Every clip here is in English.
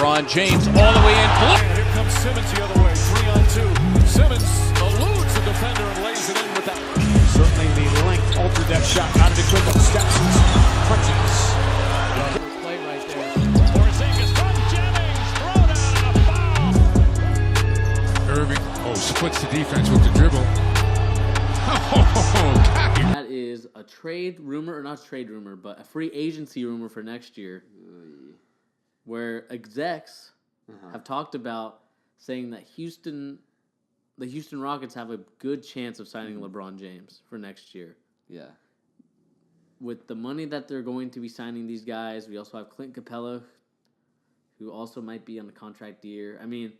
LeBron James all the way in. And here comes Simmons the other way, 3-on-2. Simmons eludes the defender and lays it in with that. Certainly the length altered that shot. Out of the quick steps and crunches. Play right there. Porzingis from Jennings. Throw down and a foul. Irving, splits the defense with the dribble. That is a trade rumor, or not trade rumor, but a free agency rumor for next year, where execs have talked about saying that the Houston Rockets have a good chance of signing LeBron James for next year. Yeah. With the money that they're going to be signing these guys, we also have Clint Capella, who also might be on the contract year. I mean,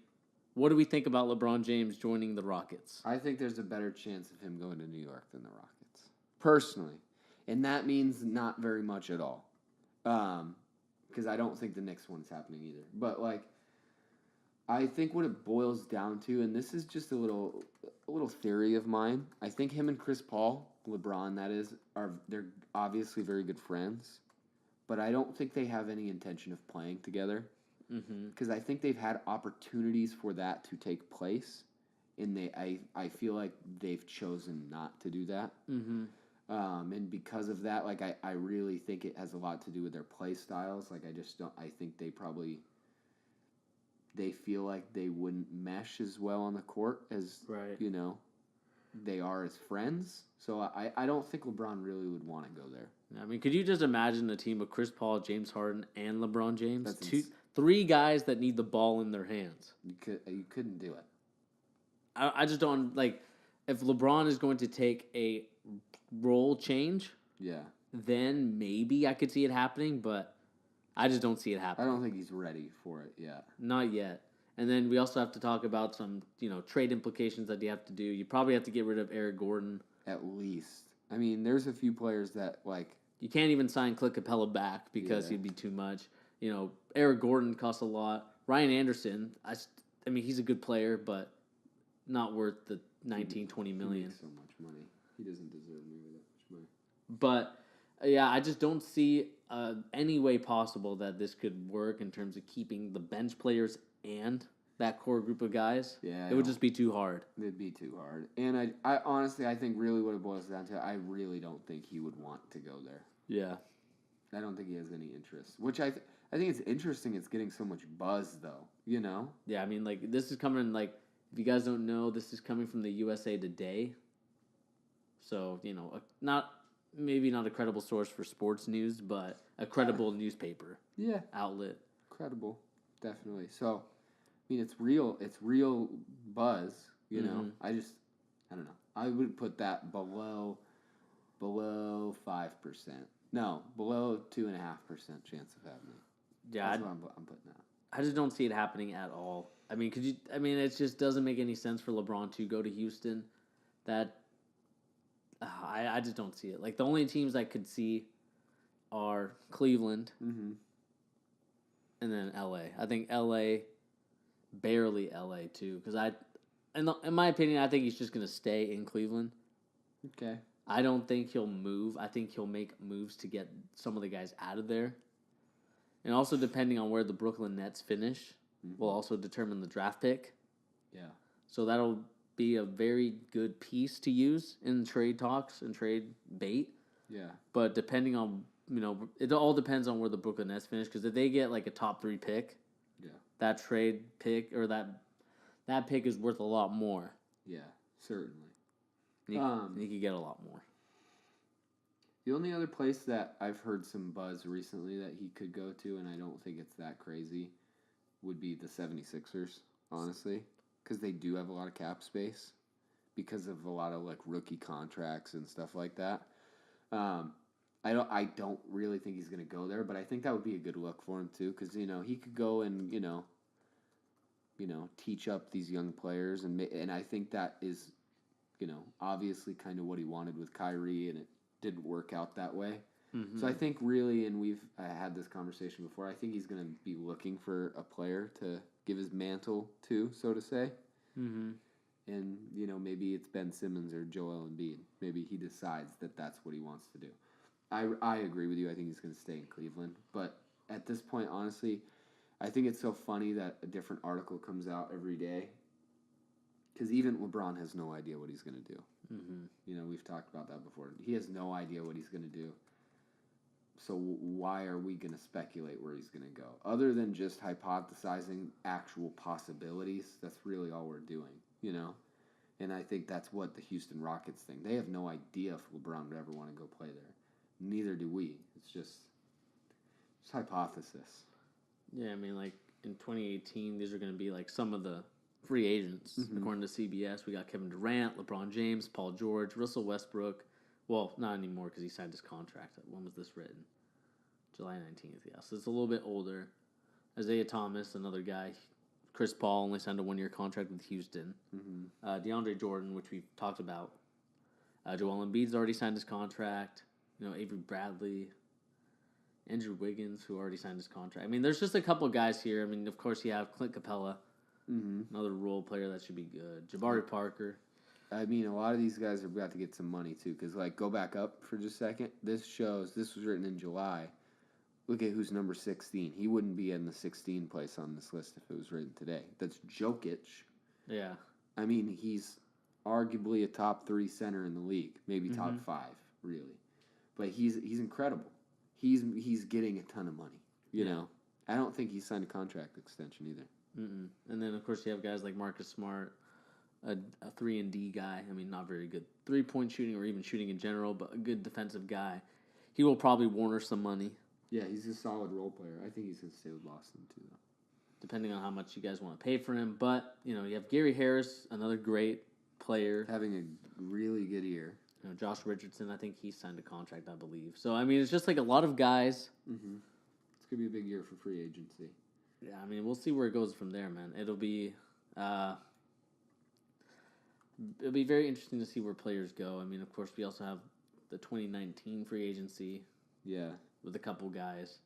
what do we think about LeBron James joining the Rockets? I think there's a better chance of him going to New York than the Rockets, personally. And that means not very much at all. Because I don't think the Knicks one's happening either. But, I think what it boils down to, and this is just a little theory of mine, I think him and Chris Paul, LeBron that is, they're obviously very good friends. But I don't think they have any intention of playing together. Because I think they've had opportunities for that to take place, and I feel like they've chosen not to do that. And because of that, I really think it has a lot to do with their play styles. I think they feel like they wouldn't mesh as well on the court as, they are as friends. So I don't think LeBron really would want to go there. I mean, could you just imagine a team of Chris Paul, James Harden, and LeBron James? Three guys that need the ball in their hands. You couldn't do it. I just don't, if LeBron is going to take a role change, then maybe I could see it happening, but I just don't see it happening. I don't think he's ready for it yet. Not yet. And then we also have to talk about some, trade implications that you have to do. You probably have to get rid of Eric Gordon. At least. I mean, there's a few players that, You can't even sign Clint Capella back because he'd be too much. Eric Gordon costs a lot. Ryan Anderson, I mean, he's a good player, but not worth the $19, $20 million. He makes so much money. He doesn't deserve nearly that much money. But, I just don't see any way possible that this could work in terms of keeping the bench players and that core group of guys. Yeah, it would just be too hard. It'd be too hard. And I honestly, I think really what it boils down to, I really don't think he would want to go there. Yeah. I don't think he has any interest, which I think it's interesting it's getting so much buzz, though, Yeah, I mean, this is coming, if you guys don't know, this is coming from the USA Today. So, maybe not a credible source for sports news, but a credible newspaper outlet. Credible, definitely. So, I mean, it's real buzz, I don't know. I would put that below 5%. No, below 2.5% chance of happening. Yeah, that's what I'm putting that. I just don't see it happening at all. I mean, it just doesn't make any sense for LeBron to go to Houston. That I just don't see it. The only teams I could see are Cleveland and then LA. I think LA, barely LA too, because in my opinion, I think he's just gonna stay in Cleveland. Okay. I don't think he'll move. I think he'll make moves to get some of the guys out of there. And also, depending on where the Brooklyn Nets finish, will also determine the draft pick. Yeah. So that'll be a very good piece to use in trade talks and trade bait. Yeah. But depending on, it all depends on where the Brooklyn Nets finish. Because if they get a top 3 pick, that trade pick or that pick is worth a lot more. Yeah, certainly. He could get a lot more. The only other place that I've heard some buzz recently that he could go to, and I don't think it's that crazy, would be the 76ers, honestly. Because they do have a lot of cap space because of a lot of rookie contracts and stuff like that. I don't really think he's going to go there, but I think that would be a good look for him too because he could go and teach up these young players and I think that is obviously kind of what he wanted with Kyrie and it didn't work out that way. Mm-hmm. So I think really, and we've had this conversation before, I think he's going to be looking for a player to give his mantle to, so to say. Mm-hmm. And, maybe it's Ben Simmons or Joel Embiid. Maybe he decides that that's what he wants to do. I agree with you. I think he's going to stay in Cleveland. But at this point, honestly, I think it's so funny that a different article comes out every day. Because even LeBron has no idea what he's going to do. Mm-hmm. You know, we've talked about that before. He has no idea what he's going to do. So why are we going to speculate where he's going to go? Other than just hypothesizing actual possibilities, that's really all we're doing, you know? And I think that's what the Houston Rockets think. They have no idea if LeBron would ever want to go play there. Neither do we. It's just hypothesis. Yeah, I mean, like, in 2018, these are going to be, like, some of the free agents. Mm-hmm. According to CBS, we got Kevin Durant, LeBron James, Paul George, Russell Westbrook. Well, not anymore because he signed his contract. When was this written? July 19th, yeah. So it's a little bit older. Isaiah Thomas, another guy. Chris Paul only signed a 1-year contract with Houston. Mm-hmm. DeAndre Jordan, which we've talked about. Joel Embiid's already signed his contract. You know, Avery Bradley. Andrew Wiggins, who already signed his contract. I mean, there's just a couple guys here. I mean, of course, you have Clint Capella. Mm-hmm. Another role player that should be good. Jabari Parker. I mean, a lot of these guys have got to get some money, too. Because, like, go back up for just a second. This was written in July. Look at who's number 16. He wouldn't be in the 16 place on this list if it was written today. That's Jokic. Yeah. I mean, he's arguably a top 3 center in the league. Maybe top 5, really. But he's incredible. He's getting a ton of money, you know. I don't think he signed a contract extension either. Mm-mm. And then, of course, you have guys like Marcus Smart, a 3-and-D guy. I mean, not very good 3-point shooting or even shooting in general, but a good defensive guy. He will probably warner some money. Yeah, he's a solid role player. I think he's going to stay with Boston, too, though. Depending on how much you guys want to pay for him. But, you know, you have Gary Harris, another great player. Having a really good year. You know, Josh Richardson, I think he signed a contract, I believe. So, I mean, it's just like a lot of guys. Mm-hmm. It's going to be a big year for free agency. Yeah, I mean, we'll see where it goes from there, man. It'll be very interesting to see where players go. I mean, of course, we also have the 2019 free agency. Yeah. With a couple guys.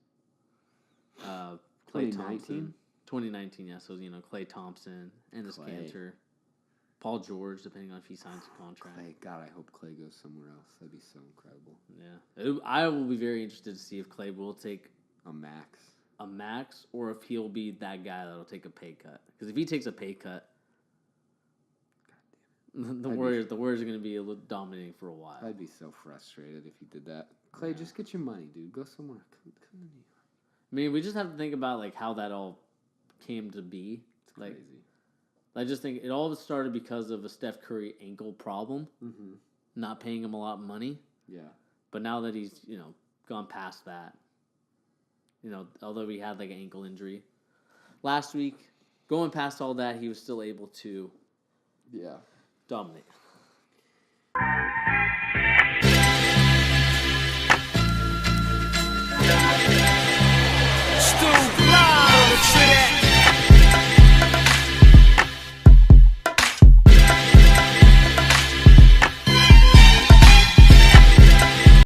Klay Thompson. 2019, yeah. So, you know, Klay Thompson, Enes Kanter, Paul George, depending on if he signs a contract. God, I hope Klay goes somewhere else. That'd be so incredible. Yeah. I will be very interested to see if Klay will take a max or if he'll be that guy that'll take a pay cut. Because if he takes a pay cut, the Warriors are going to be a little dominating for a while. I'd be so frustrated if he did that. Klay, just get your money, dude. Go somewhere. Come to New York. I mean, we just have to think about like how that all came to be. It's like, crazy. I just think it all started because of a Steph Curry ankle problem, not paying him a lot of money. Yeah. But now that he's, you know, gone past that, you know, although he had like an ankle injury last week, going past all that, he was still able to dominate.